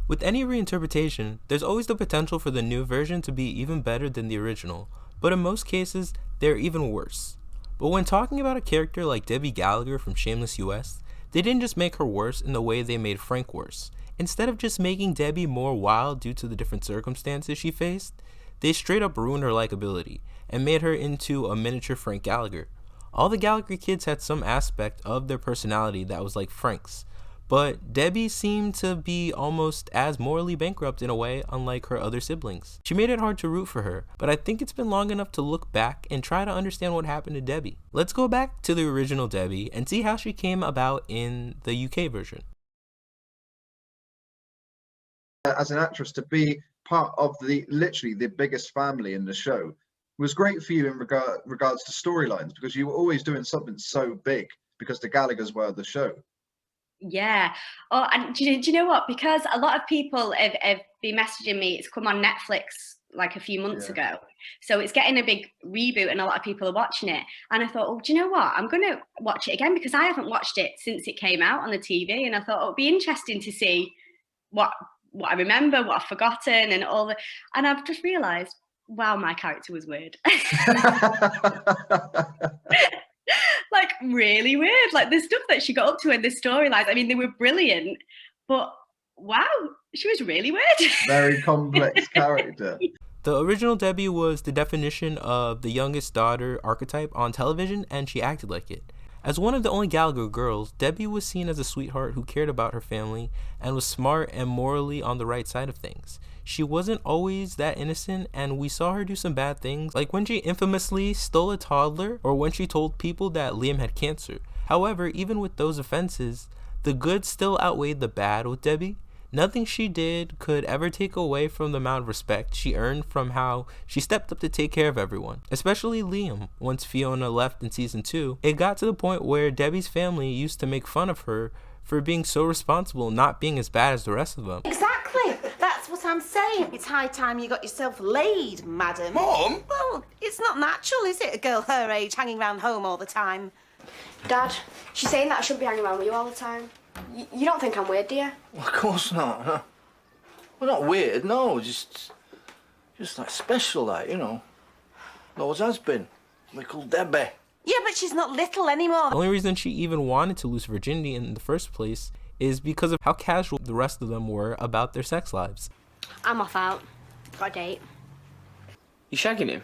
With any reinterpretation, there's always the potential for the new version to be even better than the original, but in most cases, they're even worse. But when talking about a character like Debbie Gallagher from Shameless US, they didn't just make her worse in the way they made Frank worse. Instead of just making Debbie more wild due to the different circumstances she faced, they straight up ruined her likability and made her into a miniature Frank Gallagher. All the Gallagher kids had some aspect of their personality that was like Frank's, but Debbie seemed to be almost as morally bankrupt in a way, unlike her other siblings. She made it hard to root for her, but I think it's been long enough to look back and try to understand what happened to Debbie. Let's go back to the original Debbie and see how she came about in the UK version. As an actress, to be part of literally the biggest family in the show was great for you in regards to storylines, because you were always doing something so big because the Gallaghers were the show. Yeah. Oh, and do you know what? Because a lot of people have been messaging me. It's come on Netflix like a few months ago. So it's getting a big reboot and a lot of people are watching it. And I thought, oh, do you know what? I'm going to watch it again because I haven't watched it since it came out on the TV. And I thought, oh, it'd be interesting to see what I remember, what I've forgotten and all that. And I've just realised, wow, my character was weird. Like really weird. Like the stuff that she got up to in the storylines, I mean, they were brilliant, but wow, she was really weird. Very complex character. The original Debbie was the definition of the youngest daughter archetype on television, and she acted like it. As one of the only Gallagher girls, Debbie was seen as a sweetheart who cared about her family and was smart and morally on the right side of things. She wasn't always that innocent, and we saw her do some bad things, like when she infamously stole a toddler or when she told people that Liam had cancer. However, even with those offenses, the good still outweighed the bad with Debbie. Nothing she did could ever take away from the amount of respect she earned from how she stepped up to take care of everyone, especially Liam. Once Fiona left in season 2, it got to the point where Debbie's family used to make fun of her for being so responsible, not being as bad as the rest of them. Exactly, that's what I'm saying. It's high time you got yourself laid, madam. Mom? Well, it's not natural, is it, a girl her age hanging around home all the time? Dad, she's saying that I shouldn't be hanging around with you all the time. You don't think I'm weird, do you? Well, of course not. No. Well, not weird, no. Just like special, like, you know. Always has been. Little Debbie. Yeah, but she's not little anymore. The only reason she even wanted to lose virginity in the first place is because of how casual the rest of them were about their sex lives. I'm off out. Got a date. You shagging him?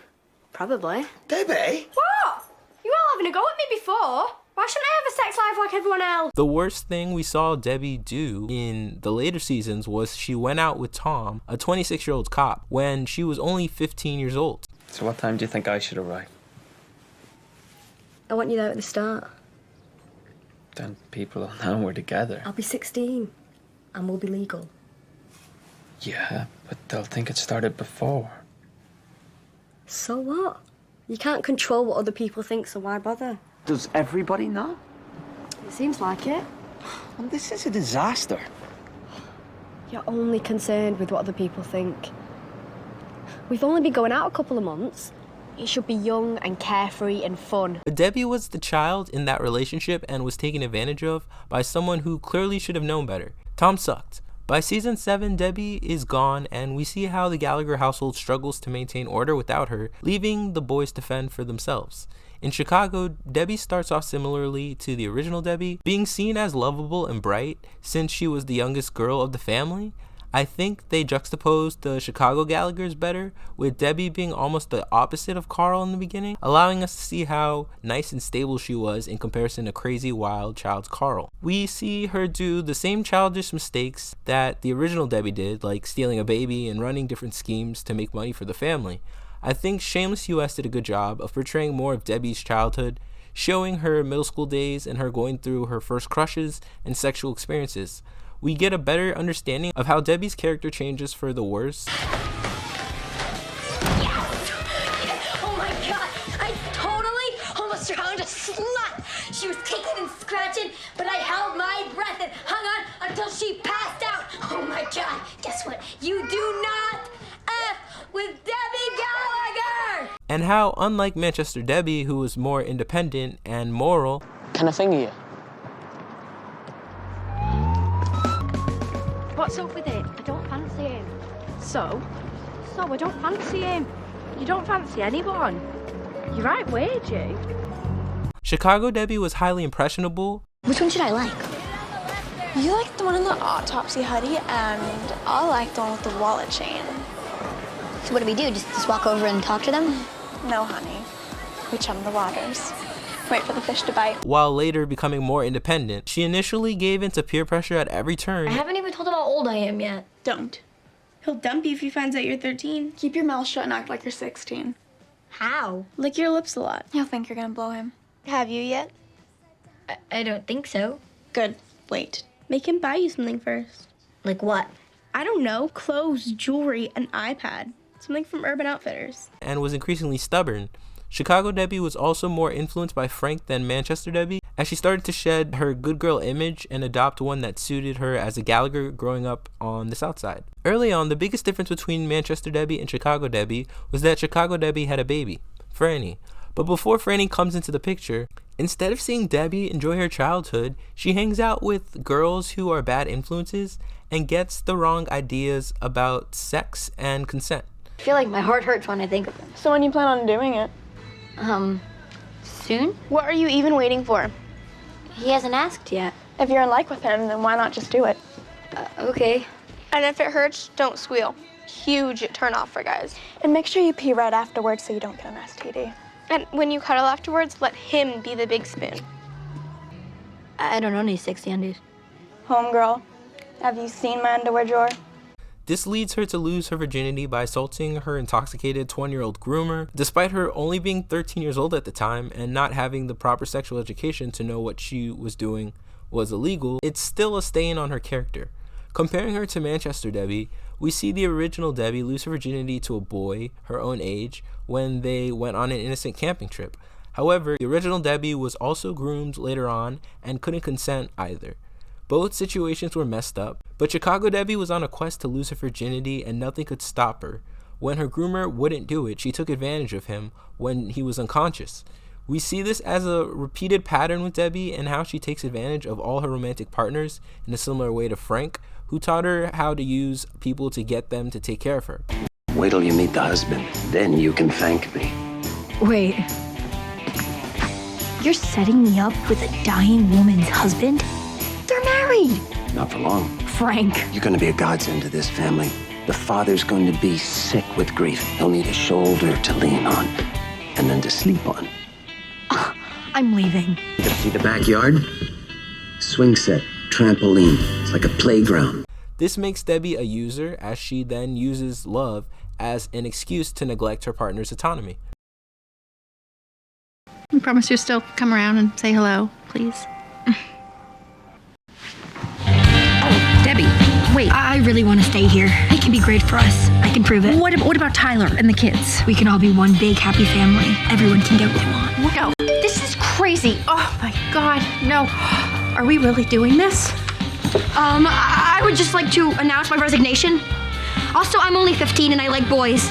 Probably. Debbie? What? You were having a go at me before. Why shouldn't I have a sex life like everyone else? The worst thing we saw Debbie do in the later seasons was she went out with Tom, a 26-year-old cop, when she was only 15 years old. So what time do you think I should arrive? I want you there at the start. Then people will know we're together. I'll be 16 and we'll be legal. Yeah, but they'll think it started before. So what? You can't control what other people think, so why bother? Does everybody know? It seems like it. Well, this is a disaster. You're only concerned with what other people think. We've only been going out a couple of months. It should be young and carefree and fun. But Debbie was the child in that relationship and was taken advantage of by someone who clearly should have known better. Tom sucked. By season 7, Debbie is gone, and we see how the Gallagher household struggles to maintain order without her, leaving the boys to fend for themselves. In Chicago, Debbie starts off similarly to the original Debbie, being seen as lovable and bright since she was the youngest girl of the family. I think they juxtaposed the Chicago Gallaghers better, with Debbie being almost the opposite of Carl in the beginning, allowing us to see how nice and stable she was in comparison to crazy wild child Carl. We see her do the same childish mistakes that the original Debbie did, like stealing a baby and running different schemes to make money for the family. I think Shameless US did a good job of portraying more of Debbie's childhood, showing her middle school days and her going through her first crushes and sexual experiences. We get a better understanding of how Debbie's character changes for the worse. Yes! Oh my god, I totally almost drowned a slut. She was kicking and scratching, but I held my breath and hung on until she passed out. Oh my god, guess what? You do not F with Debbie Gallagher! And how, unlike Manchester Debbie, who was more independent and moral, Can I finger you? What's What's up with it? I don't fancy him. So I don't fancy him. You don't fancy anyone. You're right, weird, you. Chicago Debbie was highly impressionable. Which one should I like? You like the one in the autopsy hoodie, and I like the one with the wallet chain. So what do we do? Just walk over and talk to them? No, honey. We chum the waters. Wait for the fish to bite. While later becoming more independent, she initially gave in to peer pressure at every turn. I haven't even told him how old I am yet. Don't. He'll dump you if he finds out you're 13. Keep your mouth shut and act like you're 16. How? Lick your lips a lot. He'll think you're gonna blow him. Have you yet? I don't think so. Good. Wait. Make him buy you something first. Like what? I don't know. Clothes, jewelry, an iPad. Something from Urban Outfitters. And was increasingly stubborn. Chicago Debbie was also more influenced by Frank than Manchester Debbie, as she started to shed her good girl image and adopt one that suited her as a Gallagher growing up on the South Side. Early on, the biggest difference between Manchester Debbie and Chicago Debbie was that Chicago Debbie had a baby, Franny. But before Franny comes into the picture, instead of seeing Debbie enjoy her childhood, she hangs out with girls who are bad influences and gets the wrong ideas about sex and consent. I feel like my heart hurts when I think of them. So when you plan on doing it? Soon? What are you even waiting for? He hasn't asked yet. If you're in like with him, then why not just do it? Okay. And if it hurts, don't squeal. Huge turn off for guys. And make sure you pee right afterwards so you don't get an STD. And when you cuddle afterwards, let him be the big spoon. I don't own any sexy undies. Homegirl, have you seen my underwear drawer? This leads her to lose her virginity by assaulting her intoxicated 20-year-old groomer. Despite her only being 13 years old at the time and not having the proper sexual education to know what she was doing was illegal, it's still a stain on her character. Comparing her to Manchester Debbie, we see the original Debbie lose her virginity to a boy her own age when they went on an innocent camping trip. However, the original Debbie was also groomed later on and couldn't consent either. Both situations were messed up, but Chicago Debbie was on a quest to lose her virginity and nothing could stop her. When her groomer wouldn't do it, she took advantage of him when he was unconscious. We see this as a repeated pattern with Debbie and how she takes advantage of all her romantic partners in a similar way to Frank, who taught her how to use people to get them to take care of her. Wait till you meet the husband, then you can thank me. Wait. You're setting me up with a dying woman's husband? They're married! Not for long. Frank. You're gonna be a godsend to this family. The father's going to be sick with grief. He'll need a shoulder to lean on, and then to sleep on. I'm leaving. You see the backyard? Swing set, trampoline. It's like a playground. This makes Debbie a user, as she then uses love as an excuse to neglect her partner's autonomy. I promise you'll still come around and say hello, please. Debbie, wait. I really want to stay here. It can be great for us. I can prove it. What about Tyler and the kids? We can all be one big happy family. Everyone can get what they want. No, this is crazy. Oh my God, no. Are we really doing this? I would just like to announce my resignation. Also, I'm only 15 and I like boys.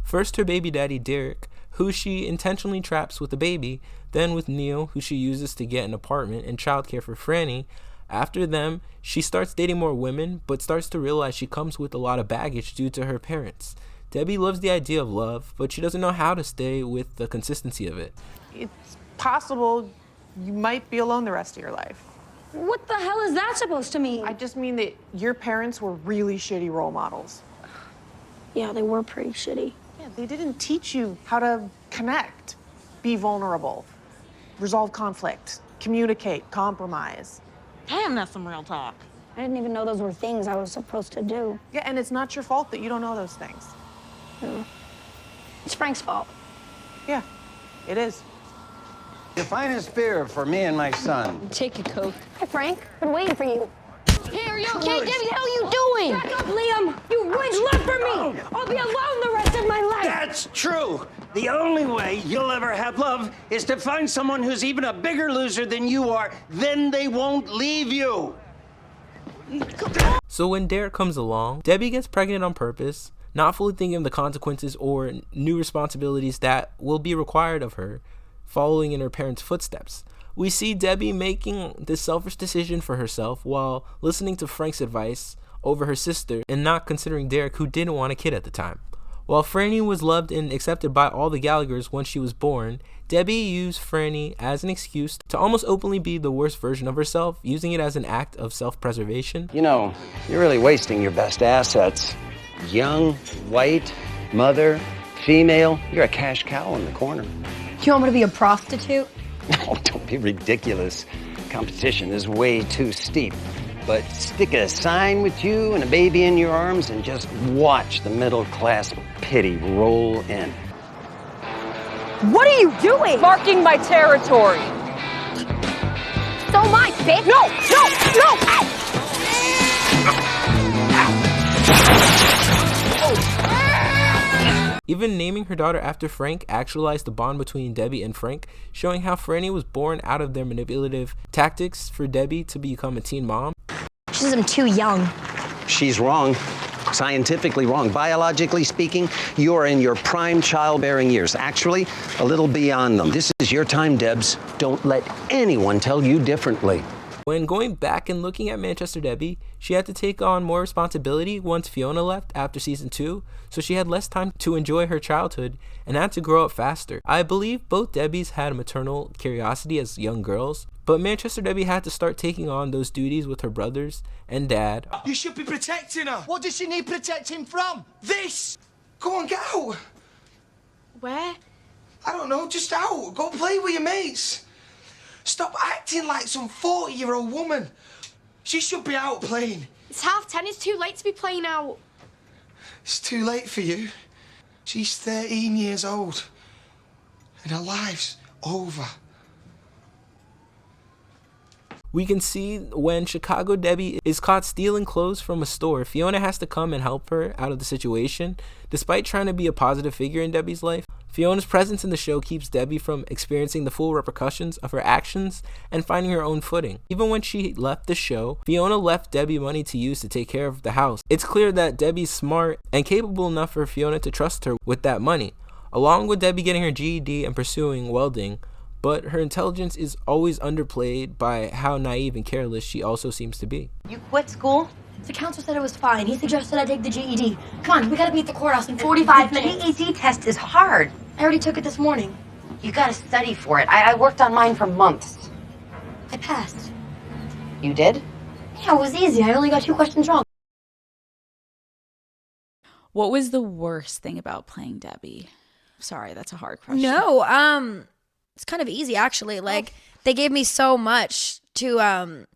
First, her baby daddy, Derek, who she intentionally traps with a baby, then with Neil, who she uses to get an apartment and childcare for Franny. After them, she starts dating more women, but starts to realize she comes with a lot of baggage due to her parents. Debbie loves the idea of love, but she doesn't know how to stay with the consistency of it. It's possible you might be alone the rest of your life. What the hell is that supposed to mean? I just mean that your parents were really shitty role models. Yeah, they were pretty shitty. Yeah, they didn't teach you how to connect, be vulnerable, resolve conflict, communicate, compromise. Damn, that's some real talk. I didn't even know those were things I was supposed to do. Yeah, and it's not your fault that you don't know those things. No. It's Frank's fault. Yeah, it is. The finest beer for me and my son. Take a Coke. Hi, Frank. Been waiting for you. Hey, are you okay, Debbie? How are you doing? Back up, Liam. You ruined love for me. I'll be alone the rest of my life. That's true. The only way you'll ever have love is to find someone who's even a bigger loser than you are. Then they won't leave you. So when Derek comes along, Debbie gets pregnant on purpose, not fully thinking of the consequences or new responsibilities that will be required of her, following in her parents' footsteps. We see Debbie making this selfish decision for herself while listening to Frank's advice over her sister and not considering Derek, who didn't want a kid at the time. While Franny was loved and accepted by all the Gallaghers once she was born, Debbie used Franny as an excuse to almost openly be the worst version of herself, using it as an act of self-preservation. You know, you're really wasting your best assets. Young, white, mother, female, you're a cash cow in the corner. Do you want me to be a prostitute? No, don't be ridiculous. Competition is way too steep. But stick a sign with you and a baby in your arms and just watch the middle-class pity roll in. What are you doing? Marking my territory. So much, bitch. No. Even naming her daughter after Frank actualized the bond between Debbie and Frank, showing how Franny was born out of their manipulative tactics for Debbie to become a teen mom. She says I'm too young. She's wrong. Scientifically wrong. Biologically speaking, you're in your prime childbearing years. Actually, a little beyond them. This is your time, Debs. Don't let anyone tell you differently. When going back and looking at Manchester Debbie, she had to take on more responsibility once Fiona left after season 2, so she had less time to enjoy her childhood and had to grow up faster. I believe both Debbies had a maternal curiosity as young girls, but Manchester Debbie had to start taking on those duties with her brothers and dad. You should be protecting her. What does she need protecting from? This! Go on, get out. Where? I don't know, just out. Go play with your mates. Stop acting like some 40-year-old woman. She should be out playing. It's 10:30. It's too late to be playing out. It's too late for you. She's 13 years old. And her life's over. We can see when Chicago Debbie is caught stealing clothes from a store, Fiona has to come and help her out of the situation. Despite trying to be a positive figure in Debbie's life, Fiona's presence in the show keeps Debbie from experiencing the full repercussions of her actions and finding her own footing. Even when she left the show, Fiona left Debbie money to use to take care of the house. It's clear that Debbie's smart and capable enough for Fiona to trust her with that money. Along with Debbie getting her GED and pursuing welding, but her intelligence is always underplayed by how naive and careless she also seems to be. You quit school? The counselor said it was fine. He suggested I take the GED. Come on, we gotta be at the courthouse in 45 minutes. The GED test is hard. I already took it this morning. You gotta study for it. I worked on mine for months. I passed. You did? Yeah, it was easy. I only got 2 questions wrong. What was the worst thing about playing Debbie? Sorry, that's a hard question. No, it's kind of easy actually. Like they gave me so much to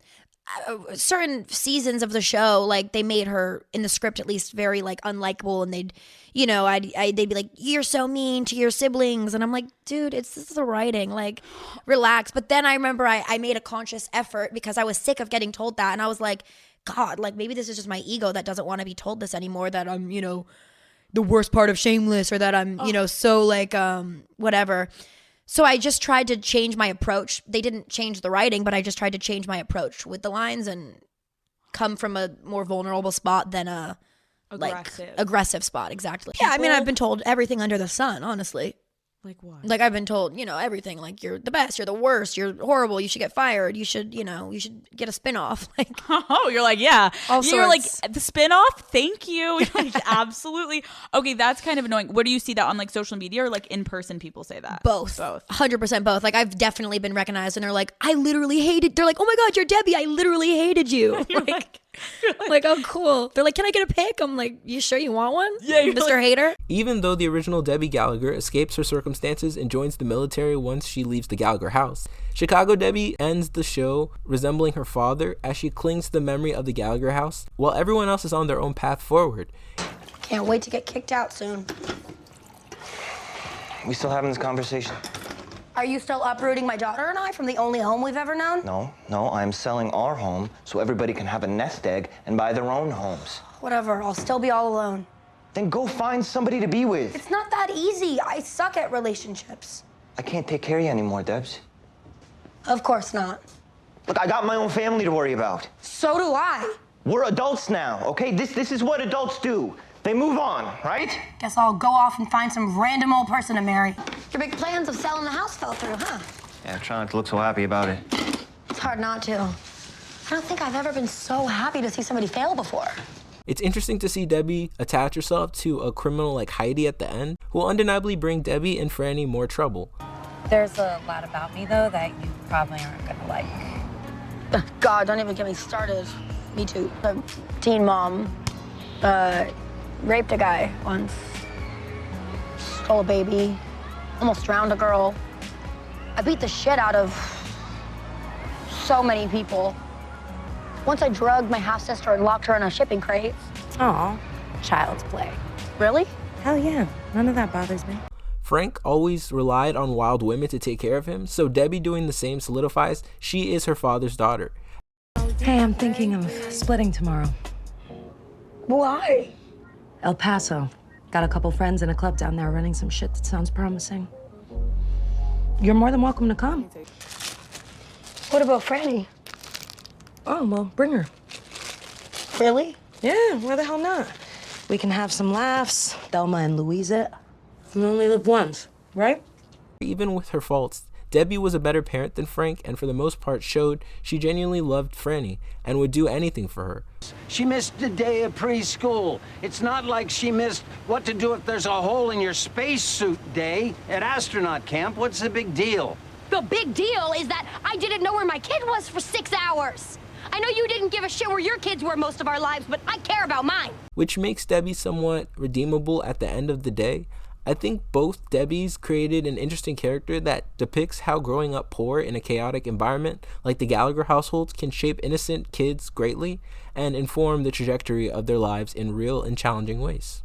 certain seasons of the show. Like they made her in the script at least very like unlikable, and they'd, you know, they'd be like, "You're so mean to your siblings," and I'm like, "Dude, this is the writing. Like, relax." But then I remember I made a conscious effort because I was sick of getting told that, and I was like, God, like maybe this is just my ego that doesn't want to be told this anymore. That I'm, you know, the worst part of Shameless, or that I'm, you know, so like whatever. So I just tried to change my approach. They didn't change the writing, but I just tried to change my approach with the lines and come from a more vulnerable spot than a aggressive spot. Exactly. Yeah, I mean, I've been told everything under the sun, honestly. Like what? Like I've been told, you know, everything. Like you're the best, you're the worst, you're horrible, you should get fired, you should, you know, you should get a spinoff. Like, oh, you're like, yeah. All you're sorts. like, the spinoff? Thank you. You're like, absolutely. Okay, that's kind of annoying. Where do you see that on like social media or like in person people say that? Both. 100% both. Like I've definitely been recognized and they're like, I literally hated, they're like, oh my God, you're Debbie, I literally hated you. Like, oh cool. They're like, can I get a pic? I'm like, you sure you want one? Yeah, Mr. Hater. Even though the original Debbie Gallagher escapes her circumstances and joins the military once she leaves the Gallagher house, Chicago Debbie ends the show resembling her father as she clings to the memory of the Gallagher house while everyone else is on their own path forward. Can't wait to get kicked out soon. We still having this conversation? Are you still uprooting my daughter and I from the only home we've ever known? No, I'm selling our home so everybody can have a nest egg and buy their own homes. Whatever, I'll still be all alone. Then go find somebody to be with. It's not that easy. I suck at relationships. I can't take care of you anymore, Debs. Of course not. Look, I got my own family to worry about. So do I. We're adults now, okay? This is what adults do. They move on, right? Guess I'll go off and find some random old person to marry. Your big plans of selling the house fell through, huh? Yeah, try not to look so happy about it. It's hard not to. I don't think I've ever been so happy to see somebody fail before. It's interesting to see Debbie attach herself to a criminal like Heidi at the end, who will undeniably bring Debbie and Franny more trouble. There's a lot about me, though, that you probably aren't gonna like. God, don't even get me started. Me too. A teen mom. Raped a guy once. Stole a baby. Almost drowned a girl. I beat the shit out of so many people. Once I drugged my half-sister and locked her in a shipping crate. Aw, child's play. Really? Hell yeah, none of that bothers me. Frank always relied on wild women to take care of him, so Debbie doing the same solidifies she is her father's daughter. Hey, I'm thinking of splitting tomorrow. Why? El Paso. Got a couple friends in a club down there running some shit that sounds promising. You're more than welcome to come. What about Franny? Oh, well, bring her. Really? Yeah, why the hell not? We can have some laughs, Thelma and Louise it. We only live once, right? Even with her faults, Debbie was a better parent than Frank, and for the most part showed she genuinely loved Franny and would do anything for her. She missed a day of preschool. It's not like she missed what to do if there's a hole in your spacesuit day at astronaut camp. What's the big deal? The big deal is that I didn't know where my kid was for 6 hours. I know you didn't give a shit where your kids were most of our lives, but I care about mine. Which makes Debbie somewhat redeemable at the end of the day. I think both Debbies created an interesting character that depicts how growing up poor in a chaotic environment like the Gallagher households can shape innocent kids greatly and inform the trajectory of their lives in real and challenging ways.